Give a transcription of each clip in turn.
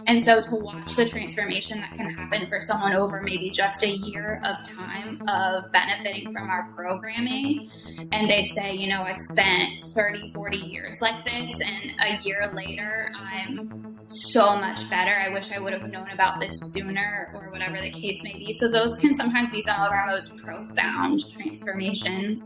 And so to watch the transformation that can happen for someone over maybe just a year of time of benefiting from our programming, and they say, you know, I spent 30, 40 years like this, and a year later, I'm so much better. I wish I would have known about this sooner, or whatever the case may be. So those can sometimes be some of our most profound transformations.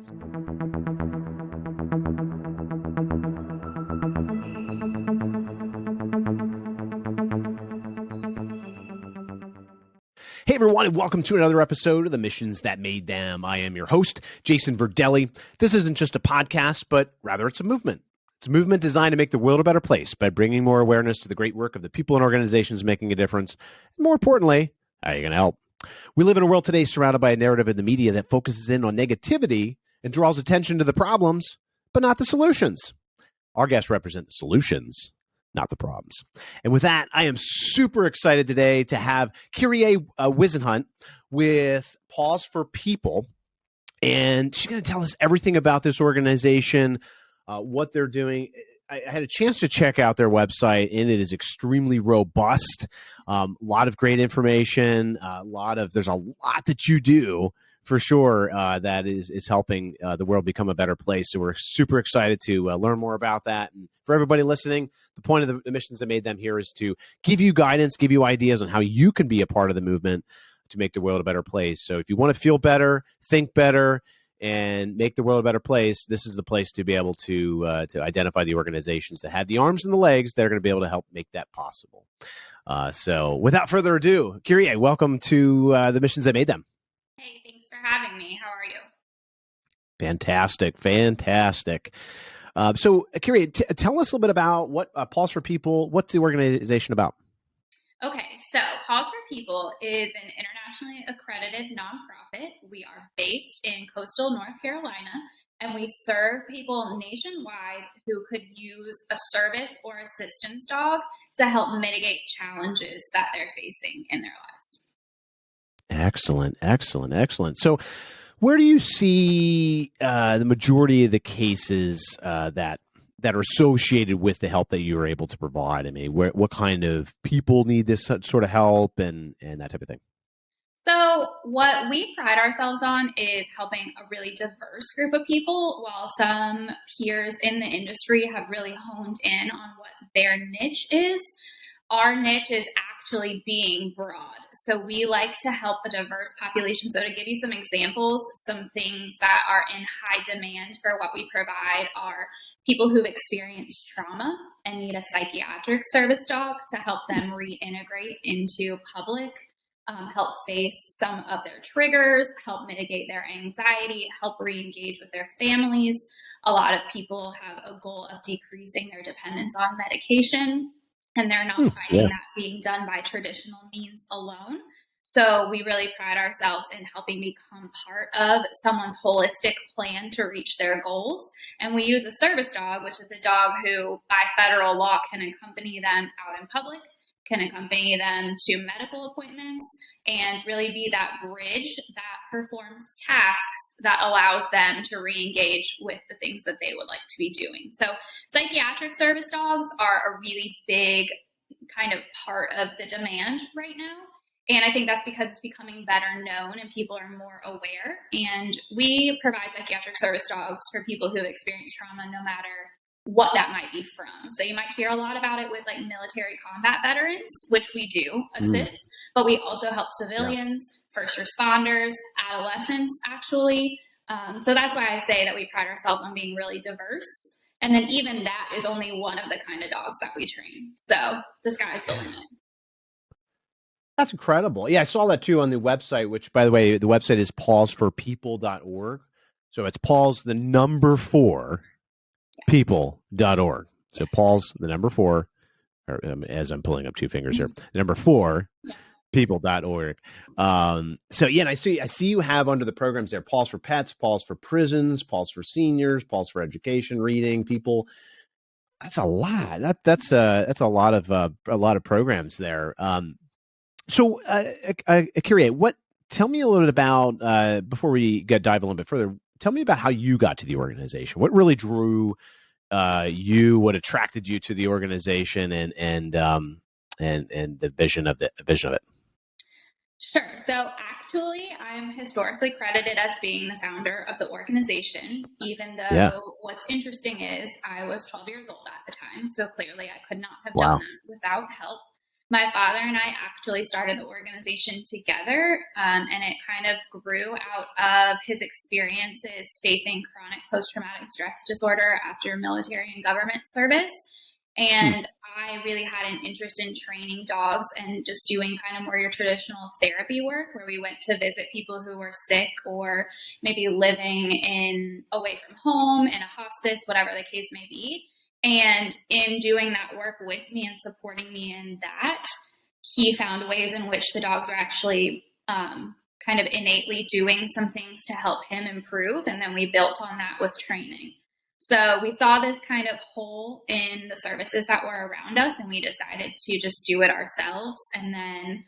Hey everyone, and welcome to another episode of The Missions That Made Them. I am your host, Jason Verdelli. This isn't just a podcast, but rather it's a movement. It's a movement designed to make the world a better place by bringing more awareness to the great work of the people and organizations making a difference. And more importantly, how are you going to help? We live in a world today surrounded by a narrative in the media that focuses in on negativity and draws attention to the problems, but not the solutions. Our guests represent the solutions, not the problems. And with that, I am super excited today to have Kyrie Wisenhunt with Paws for People. And she's going to tell us everything about this organization, what they're doing. I had a chance to check out their website, and it is extremely robust. A lot of great information. There's a lot that you do for sure that is helping the world become a better place. So we're super excited to learn more about that. And for everybody listening, the point of the Missions That Made Them here is to give you guidance, give you ideas on how you can be a part of the movement to make the world a better place. So if you want to feel better, think better, and make the world a better place, this is the place to be able to identify the organizations that have the arms and the legs that are going to be able to help make that possible. So without further ado, Kyrie, welcome to the Missions That Made Them. Hey, thanks for having me. How are you? Fantastic. So, Kyrie, tell us a little bit about what Paws for People, what's the organization about? Okay, so Paws for People is an internationally accredited nonprofit. We are based in coastal North Carolina, and we serve people nationwide who could use a service or assistance dog to help mitigate challenges that they're facing in their lives. Excellent. So where do you see the majority of the cases that are associated with the help that you are able to provide? I mean, what kind of people need this sort of help and that type of thing? So what we pride ourselves on is helping a really diverse group of people, while some peers in the industry have really honed in on what their niche is. Our niche is actually being broad. So we like to help a diverse population. So to give you some examples, some things that are in high demand for what we provide are people who've experienced trauma and need a psychiatric service dog to help them reintegrate into public, help face some of their triggers, help mitigate their anxiety, help re-engage with their families. A lot of people have a goal of decreasing their dependence on medication, and they're not finding that being done by traditional means alone. So we really pride ourselves in helping become part of someone's holistic plan to reach their goals. And we use a service dog, which is a dog who by federal law can accompany them out in public, can accompany them to medical appointments, and really be that bridge that performs tasks that allows them to re-engage with the things that they would like to be doing. So psychiatric service dogs are a really big kind of part of the demand right now. And I think that's because it's becoming better known and people are more aware. And we provide psychiatric service dogs for people who have experienced trauma, no matter what that might be from. So you might hear a lot about it with like military combat veterans, which we do assist, but we also help civilians, first responders, adolescents, actually. So that's why I say that we pride ourselves on being really diverse. And then even that is only one of the kind of dogs that we train. So the sky's the limit. That's incredible. Yeah, I saw that too on the website, which, by the way, the website is pawsforpeople.org. So it's Paws, the number 4, people.org. So Paws, the number 4, or, as I'm pulling up 2 fingers here, the number 4, people.org. So yeah, and I see you have under the programs there, Paws for Pets, Paws for Prisons, Paws for Seniors, Paws for Education, Reading, People. That's a lot. That's a lot of programs there. So, Kyrie, tell me a little bit about before we dive a little bit further. tell me about how you got to the organization. What really drew you? What attracted you to the organization, and the vision of it? Sure. So actually, I'm historically credited as being the founder of the organization, even Yeah. though what's interesting is I was 12 years old at the time. So clearly, I could not have done Wow. that without help. My father and I actually started the organization together, and it kind of grew out of his experiences facing chronic post traumatic stress disorder after military and government service. And I really had an interest in training dogs and just doing kind of more your traditional therapy work where we went to visit people who were sick or maybe living in away from home in a hospice, whatever the case may be. And in doing that work with me and supporting me in that, he found ways in which the dogs were actually kind of innately doing some things to help him improve. And then we built on that with training. So we saw this kind of hole in the services that were around us, and we decided to just do it ourselves. And then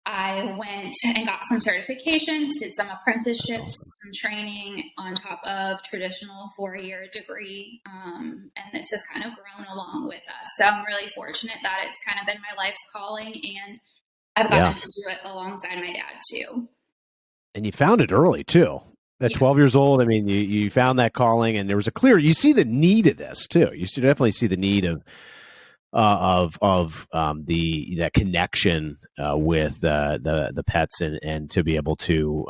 I went and got some certifications, did some apprenticeships, some training on top of traditional 4-year degree. And this has kind of grown along with us. So I'm really fortunate that it's kind of been my life's calling, and I've gotten to do it alongside my dad too. And you found it early too. At 12 years old, I mean, you found that calling, and there was you see the need of this too. You definitely see the need of that connection with the pets, and to be able to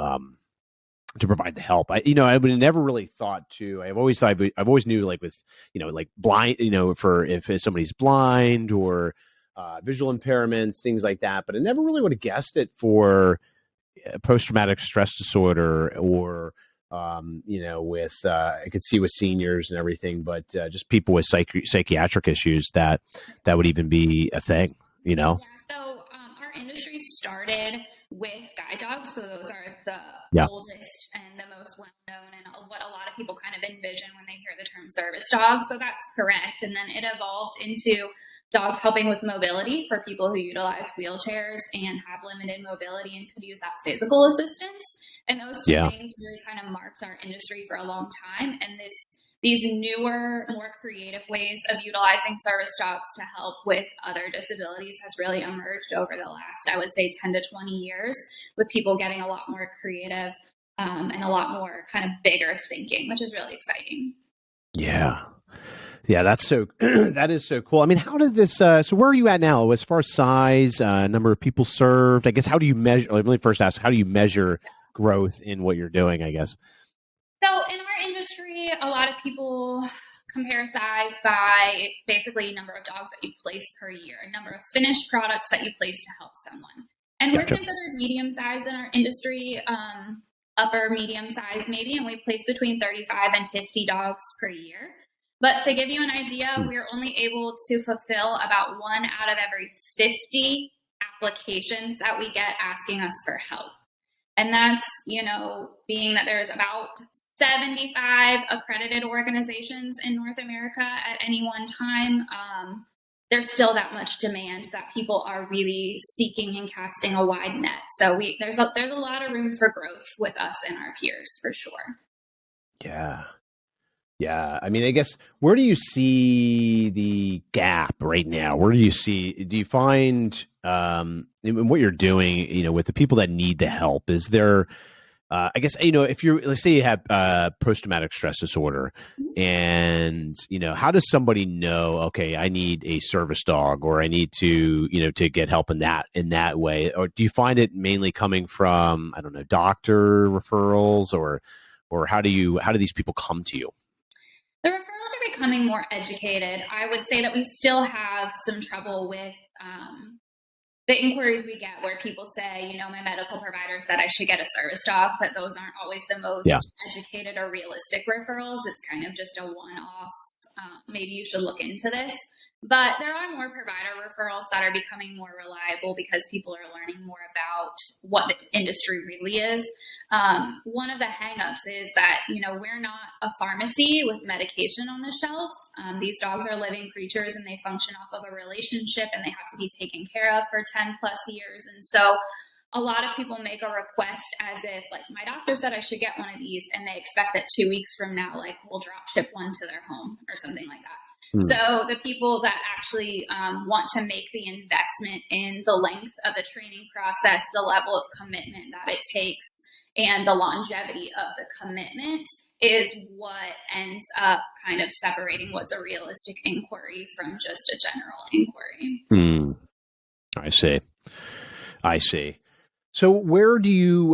provide the help. I would have never really thought to. I've always knew, like with like blind, for if somebody's blind or visual impairments, things like that. But I never really would have guessed it for post-traumatic stress disorder, or with I could see with seniors and everything, but just people with psychiatric issues that would even be a thing. Yeah, so our industry started with guide dogs, so those are the oldest and the most well-known, and what a lot of people kind of envision when they hear the term service dog. So that's correct. And then it evolved into dogs helping with mobility for people who utilize wheelchairs and have limited mobility and could use that physical assistance. And those two things really kind of marked our industry for a long time. And these newer, more creative ways of utilizing service dogs to help with other disabilities has really emerged over the last, I would say, 10 to 20 years, with people getting a lot more creative and a lot more kind of bigger thinking, which is really exciting. Yeah, that's that is so cool. I mean, how did this, so where are you at now as far as size, number of people served? I guess, how do you measure, let me first ask, how do you measure growth in what you're doing, I guess? So in our industry, a lot of people compare size by basically number of dogs that you place per year, number of finished products that you place to help someone. And we're considered medium size in our industry, upper medium size maybe, and we place between 35 and 50 dogs per year. But to give you an idea, we're only able to fulfill about 1 out of every 50 applications that we get asking us for help. And that's, being that there's about 75 accredited organizations in North America at any one time, there's still that much demand that people are really seeking and casting a wide net. So there's a lot of room for growth with us and our peers, for sure. Yeah. I mean, I guess, where do you see the gap right now? Do you find, in what you're doing, with the people that need the help, is there, I guess, if let's say you have post-traumatic stress disorder, and, how does somebody know, okay, I need a service dog, or I need to, to get help in that way? Or do you find it mainly coming from, I don't know, doctor referrals, or how do these people come to you? The referrals are becoming more educated. I would say that we still have some trouble with the inquiries we get where people say, my medical provider said I should get a service dog, but those aren't always the most educated or realistic referrals. It's kind of just a one-off, maybe you should look into this. But there are more provider referrals that are becoming more reliable because people are learning more about what the industry really is. One of the hangups is that, we're not a pharmacy with medication on the shelf. These dogs are living creatures, and they function off of a relationship, and they have to be taken care of for 10 plus years. And so a lot of people make a request as if like my doctor said I should get one of these, and they expect that 2 weeks from now, like we'll drop ship one to their home or something like that. So the people that actually want to make the investment in the length of the training process, the level of commitment that it takes, and the longevity of the commitment is what ends up kind of separating what's a realistic inquiry from just a general inquiry. I see. So where do you,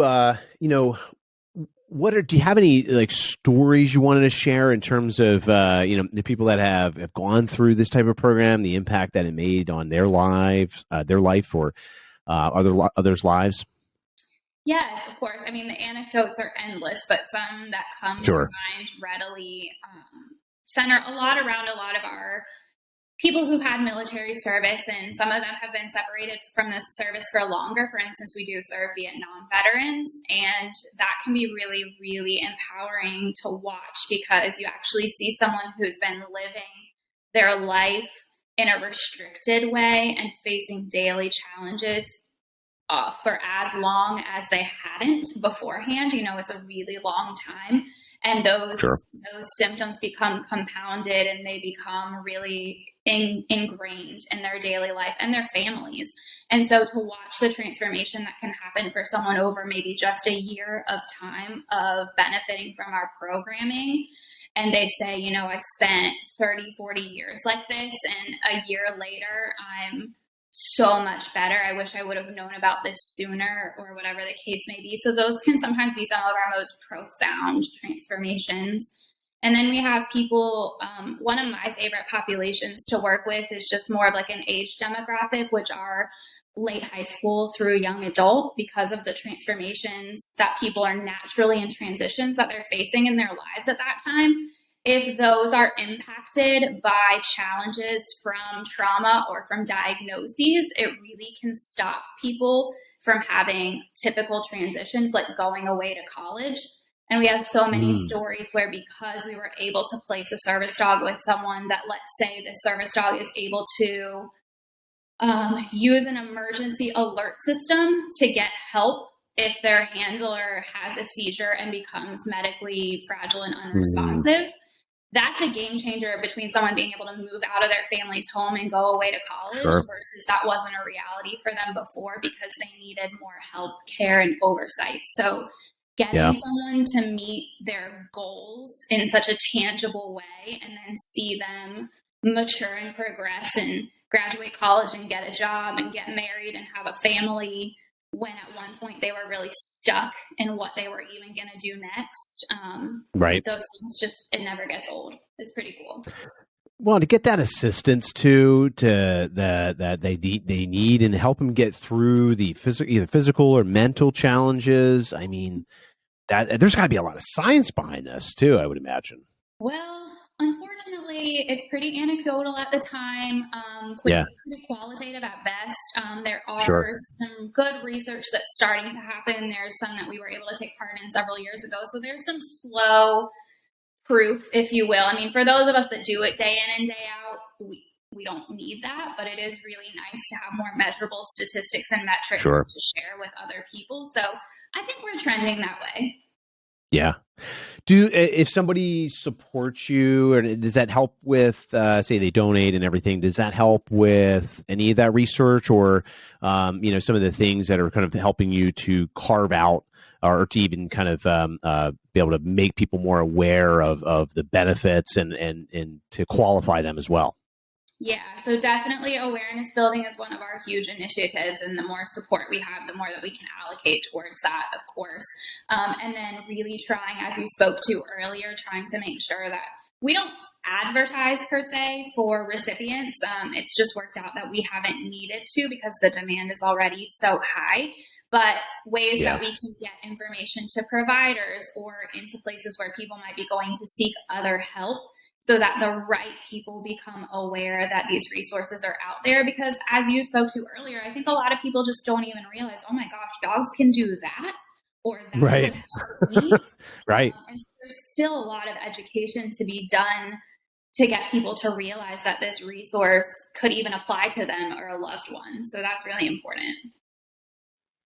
do you have any like stories you wanted to share in terms of, the people that have gone through this type of program, the impact that it made on their life or others' lives? Yes, of course. I mean, the anecdotes are endless, but some that come to mind readily center a lot around a lot of our people who've had military service, and some of them have been separated from this service for longer. For instance, we do serve Vietnam veterans, and that can be really, really empowering to watch because you actually see someone who's been living their life in a restricted way and facing daily challenges for as long as they hadn't beforehand. It's a really long time. And those symptoms become compounded, and they become really ingrained in their daily life and their families. And so to watch the transformation that can happen for someone over maybe just a year of time of benefiting from our programming, and they say, I spent 30, 40 years like this, and a year later, I'm so much better. I wish I would have known about this sooner, or whatever the case may be. So those can sometimes be some of our most profound transformations. And then we have people, one of my favorite populations to work with is just more of like an age demographic, which are late high school through young adult, because of the transformations that people are naturally in transitions that they're facing in their lives at that time. If those are impacted by challenges from trauma or from diagnoses, it really can stop people from having typical transitions like going away to college. And we have so many stories where, because we were able to place a service dog with someone that, let's say the service dog is able to use an emergency alert system to get help if their handler has a seizure and becomes medically fragile and unresponsive. That's a game changer between someone being able to move out of their family's home and go away to college versus that wasn't a reality for them before because they needed more help, care, and oversight. So getting someone to meet their goals in such a tangible way, and then see them mature and progress and graduate college and get a job and get married and have a family, when at one point they were really stuck in what they were even going to do next. Those things it never gets old. It's pretty cool. Well, to get that assistance too, that they need, and help them get through the either physical or mental challenges. I mean, that there's got to be a lot of science behind this too, I would imagine. Well, unfortunately, it's pretty anecdotal at the time, pretty qualitative at best. There are some good research that's starting to happen. There's some that we were able to take part in several years ago. So there's some slow proof, if you will. I mean, for those of us that do it day in and day out, we don't need that, but it is really nice to have more measurable statistics and metrics to share with other people. So I think we're trending that way. Yeah. If somebody supports you, or does that help with, say they donate and everything, does that help with any of that research, or, some of the things that are kind of helping you to carve out or to even kind of be able to make people more aware of the benefits and to qualify them as well? Yeah, so definitely awareness building is one of our huge initiatives, and the more support we have, the more that we can allocate towards that, of course. And then really trying, as you spoke to earlier, trying to make sure that we don't advertise per se for recipients. It's just worked out that we haven't needed to because the demand is already so high. But ways that we can get information to providers or into places where people might be going to seek other help, so that the right people become aware that these resources are out there. Because as you spoke to earlier, I think a lot of people just don't even realize, oh my gosh, dogs can do that, or that right. can help me. Right. And so there's still a lot of education to be done to get people to realize that this resource could even apply to them or a loved one. So that's really important.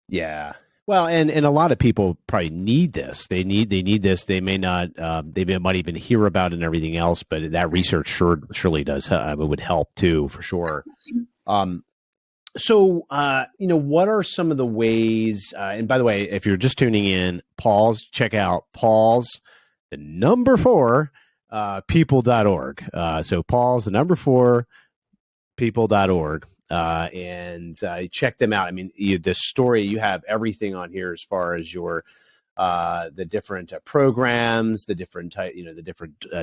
Yeah. Well, and a lot of people probably need this. They need this. They may not. Might even hear about it and everything else, but that research surely does. It would help too, for sure. Um, so, what are some of the ways? And by the way, if you're just tuning in, Paws, check out Paws, the number 4, people.org. So Paws, the number 4, people.org. And check them out. I mean, the story, you have everything on here as far as your the different programs, the different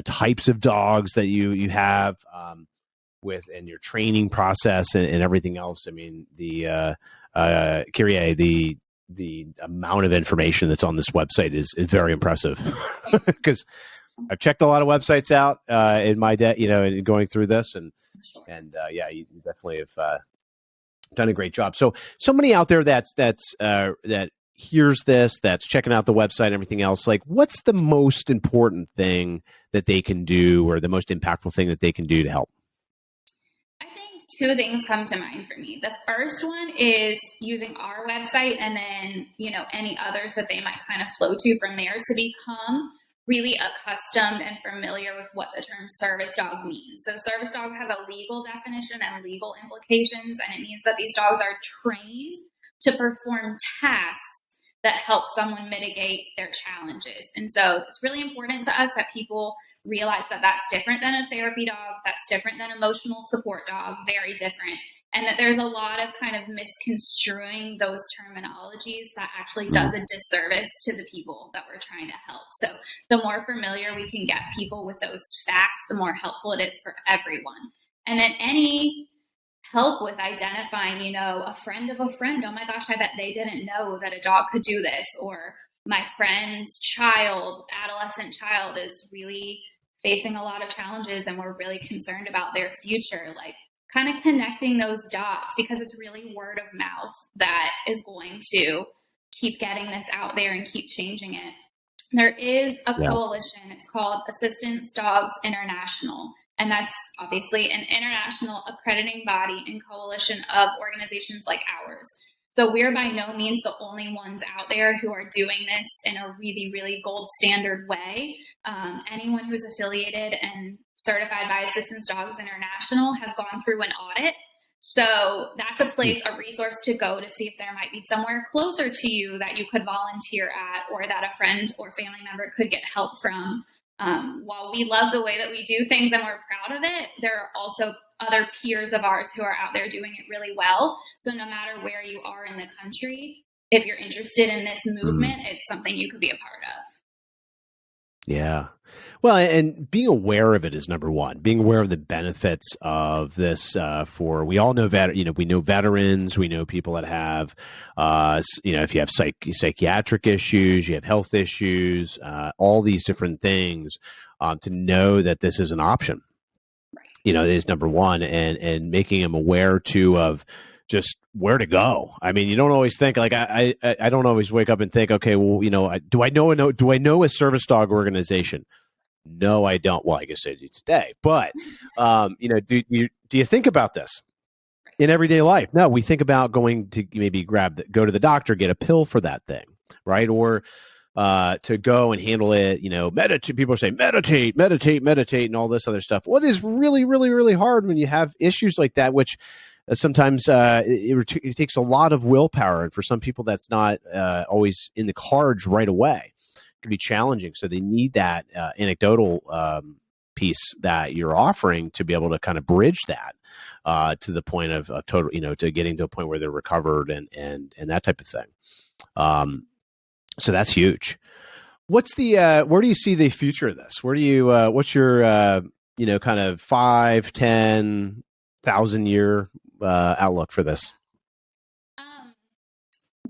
types of dogs that you have with, and your training process and everything else. I mean, the Kyrie, the amount of information that's on this website is very impressive because I've checked a lot of websites out in my in going through this, and yeah, you definitely have done a great job. So somebody out there that hears this, that's checking out the website and everything else, like, what's the most important thing that they can do, or the most impactful thing that they can do to help? I think two things come to mind for me. The first one is using our website, and then, any others that they might kind of flow to from there, to become really accustomed and familiar with what the term service dog means. So service dog has a legal definition and legal implications, and it means that these dogs are trained to perform tasks that help someone mitigate their challenges. And so it's really important to us that people realize that that's different than a therapy dog, that's different than emotional support dog, very different. And that there's a lot of kind of misconstruing those terminologies that actually does a disservice to the people that we're trying to help. So the more familiar we can get people with those facts, the more helpful it is for everyone. And then any help with identifying, a friend of a friend, oh my gosh, I bet they didn't know that a dog could do this, or my friend's adolescent child is really facing a lot of challenges and we're really concerned about their future. Like, kind of connecting those dots, because it's really word of mouth that is going to keep getting this out there and keep changing it. There is a coalition. It's called Assistance Dogs International. And that's obviously an international accrediting body and coalition of organizations like ours. So we're by no means the only ones out there who are doing this in a really, really gold standard way. Anyone who's affiliated and certified by Assistance Dogs International has gone through an audit. So that's a place, a resource to go to see if there might be somewhere closer to you that you could volunteer at, or that a friend or family member could get help from. While we love the way that we do things and we're proud of it, there are also other peers of ours who are out there doing it really well. So no matter where you are in the country, if you're interested in this movement, it's something you could be a part of. Yeah. Well, and being aware of it is number one. Being aware of the benefits of this we all know we know veterans, we know people that have, if you have psychiatric issues, you have health issues, all these different things, to know that this is an option. It is number one, and making them aware too of just where to go. I mean, you don't always think, like, I don't always wake up and think, okay, well, do I know a service dog organization? No, I don't. Well, I guess I do today, but do you think about this in everyday life? No, we think about going to maybe go to the doctor, get a pill for that thing, right? Or to go and handle it, meditate. People say meditate, and all this other stuff. What is really, really, really hard when you have issues like that, which sometimes it takes a lot of willpower, and for some people that's not always in the cards right away. It can be challenging, so they need that anecdotal piece that you're offering to be able to kind of bridge that to the point of total, to getting to a point where they're recovered and that type of thing. So that's huge. What's the where do you see the future of this? Where do you what's your kind of 5, 10, 1,000-year outlook for this?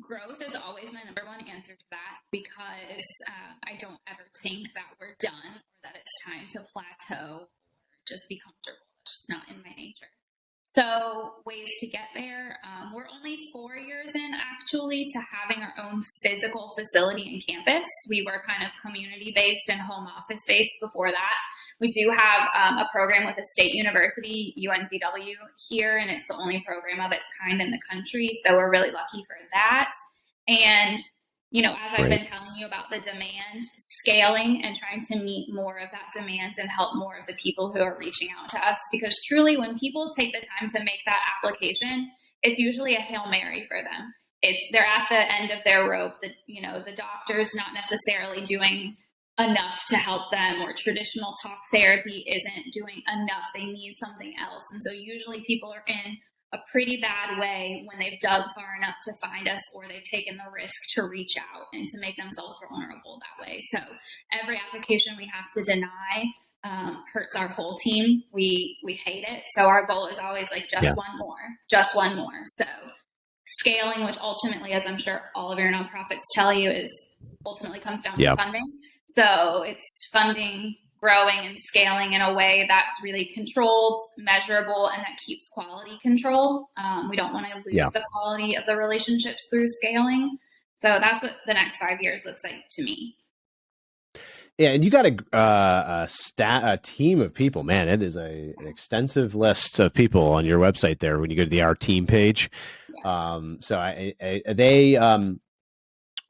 Growth is always my number one answer to that, because I don't ever think that we're done, or that it's time to plateau or just be comfortable. It's just not in my nature. So ways to get there. We're only 4 years in, actually, to having our own physical facility and campus. We were kind of community-based and home office-based before that. We do have a program with a state university, UNCW, here, and it's the only program of its kind in the country. So we're really lucky for that. And, as I've Right. been telling you about the demand, scaling and trying to meet more of that demand and help more of the people who are reaching out to us. Because truly, when people take the time to make that application, it's usually a Hail Mary for them. They're at the end of their rope. The doctor's not necessarily doing enough to help them, or traditional talk therapy isn't doing enough. They need something else. And so usually people are in a pretty bad way when they've dug far enough to find us, or they've taken the risk to reach out and to make themselves vulnerable that way. So every application we have to deny hurts our whole team. We hate it. So our goal is always like just one more. So scaling, which ultimately, as I'm sure all of your nonprofits tell you, is ultimately comes down to funding. So it's funding, growing, and scaling in a way that's really controlled, measurable, and that keeps quality control. We don't want to lose the quality of the relationships through scaling. So that's what the next 5 years looks like to me. Yeah, and you got a team of people, man. It is an extensive list of people on your website there when you go to the Our Team page. Yes.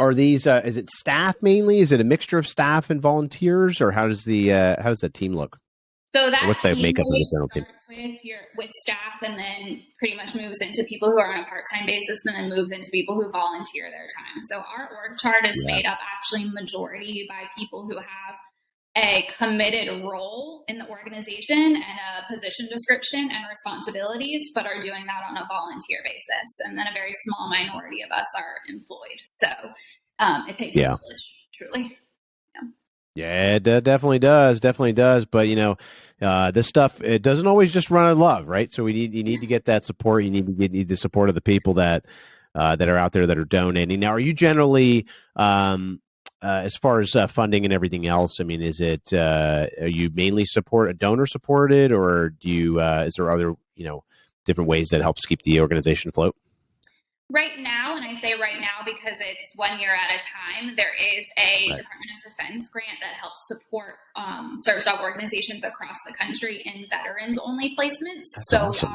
Are these? Is it staff mainly? Is it a mixture of staff and volunteers, or how does that team look? So that what's the makeup of the general team? With staff, and then pretty much moves into people who are on a part-time basis, and then moves into people who volunteer their time. So our org chart is made up actually majority by people who have a committed role in the organization and a position description and responsibilities, but are doing that on a volunteer basis. And then a very small minority of us are employed. So it takes a village, truly. Yeah, it definitely does. But this stuff, it doesn't always just run on love, right? So you need to get that support. You need the support of the people that are out there that are donating. Now, are you generally, as far as funding and everything else? I mean, is it are you mainly donor supported, or do you is there other different ways that helps keep the organization afloat? Right now, and I say right now because it's 1 year at a time, there is a Department of Defense grant that helps support service dog organizations across the country in veterans-only placements. That's awesome.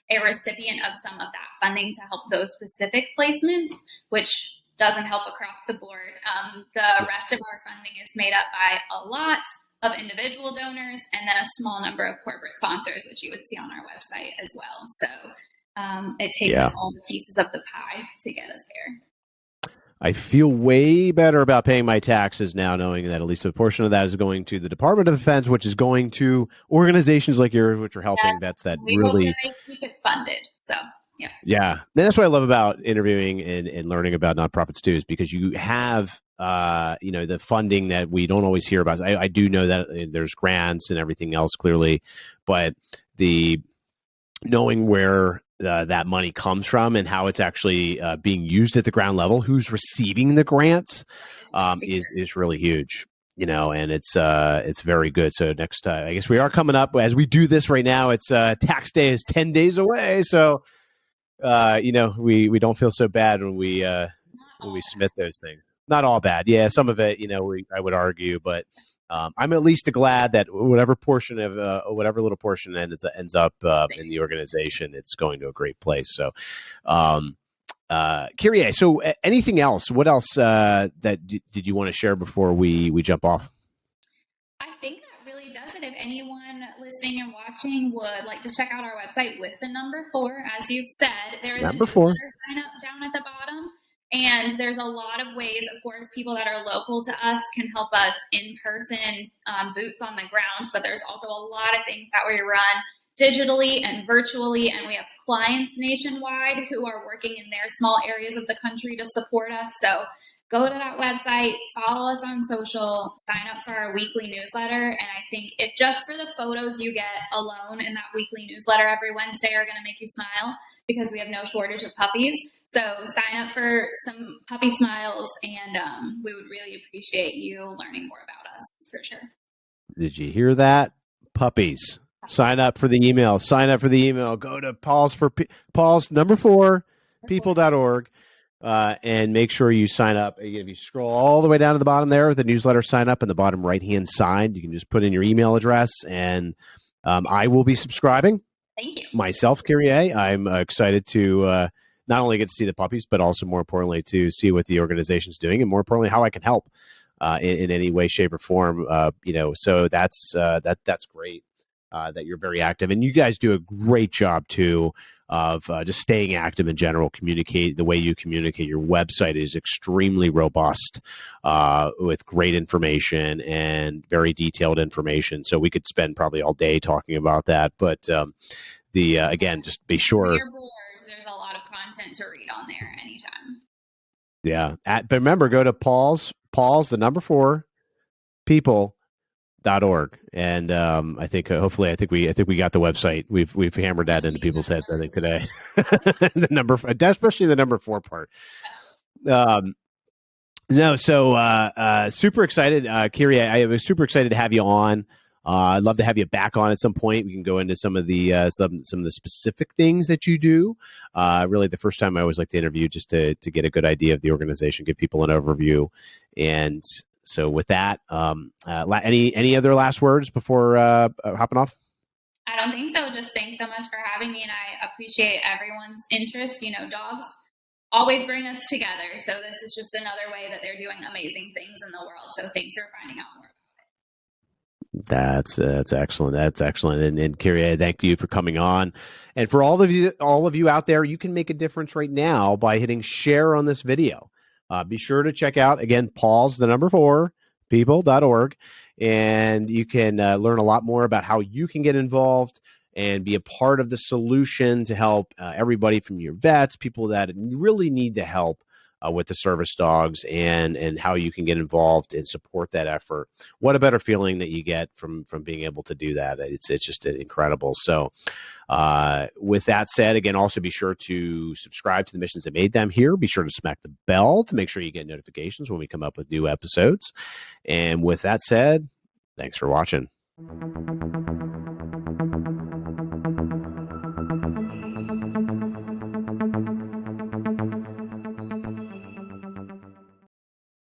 We are a recipient of some of that funding to help those specific placements, which doesn't help across the board. The rest of our funding is made up by a lot of individual donors and then a small number of corporate sponsors, which you would see on our website as well. So it takes all the pieces of the pie to get us there. I feel way better about paying my taxes now, knowing that at least a portion of that is going to the Department of Defense, which is going to organizations like yours, which are helping vets that we really hope that they keep it funded. So yeah, that's what I love about interviewing and learning about nonprofits too, is because you have the funding that we don't always hear about. I do know that there's grants and everything else clearly, but the knowing where that money comes from and how it's actually being used at the ground level, who's receiving the grants, is really huge. And it's very good. So next time, I guess we are coming up as we do this right now. It's tax day is 10 days away, so we don't feel so bad when we submit those things. Not all bad, yeah. Some of it, I would argue, but I'm at least glad that whatever portion of whatever little portion ends up in the organization, it's going to a great place. So, Kyrie, so anything else? What else did you want to share before we jump off? I think that really does it. If anyone listening and watching would like to check out our website with the number 4, as you've said, there is a newsletter sign up down at the bottom. And there's a lot of ways, of course, people that are local to us can help us in person, boots on the ground, but there's also a lot of things that we run digitally and virtually, and we have clients nationwide who are working in their small areas of the country to support us. So go to that website, follow us on social, sign up for our weekly newsletter, and I think if just for the photos you get alone in that weekly newsletter every Wednesday are going to make you smile, because we have no shortage of puppies. So sign up for some puppy smiles, and we would really appreciate you learning more about us, for sure. Did you hear that? Puppies. Sign up for the email. Go to Paws number 4, people.org, and make sure you sign up. If you scroll all the way down to the bottom there, the newsletter sign up in the bottom right-hand side, you can just put in your email address, and I will be subscribing. Thank you. Myself, Kyrie, I'm excited to not only get to see the puppies, but also more importantly to see what the organization's doing, and more importantly how I can help in any way, shape, or form. So that's great that you're very active, and you guys do a great job too of just staying active in general. Communicate the way you communicate. Your website is extremely robust with great information and very detailed information. So we could spend probably all day talking about that, but again, just be sure. Your boards, there's a lot of content to read on there anytime. Yeah, but remember, go to Paws, the number 4, people.org, and I think hopefully I think we got the website. We've hammered that into people's heads, I think, today. The number, especially the number 4 part. Super excited, Kiri. I was super excited to have you on. I'd love to have you back on at some point. We can go into some of the some of the specific things that you do. Really, the first time I always like to interview just to get a good idea of the organization, give people an overview. And so, with that, any other last words before hopping off? I don't think so. Just thanks so much for having me, and I appreciate everyone's interest. Dogs always bring us together. So this is just another way that they're doing amazing things in the world. So thanks for finding out more. That's excellent. That's excellent. And Kiri, thank you for coming on. And for all of you out there, you can make a difference right now by hitting share on this video. Be sure to check out, again, Paws, the number 4, people.org, and you can learn a lot more about how you can get involved and be a part of the solution to help everybody from your vets, people that really need the help with the service dogs, and how you can get involved and support that effort. What a better feeling that you get from being able to do that. It's just incredible. So with that said, again, also be sure to subscribe to the Missions That Made Them here. Be sure to smack the bell to make sure you get notifications when we come up with new episodes. And with that said, thanks for watching.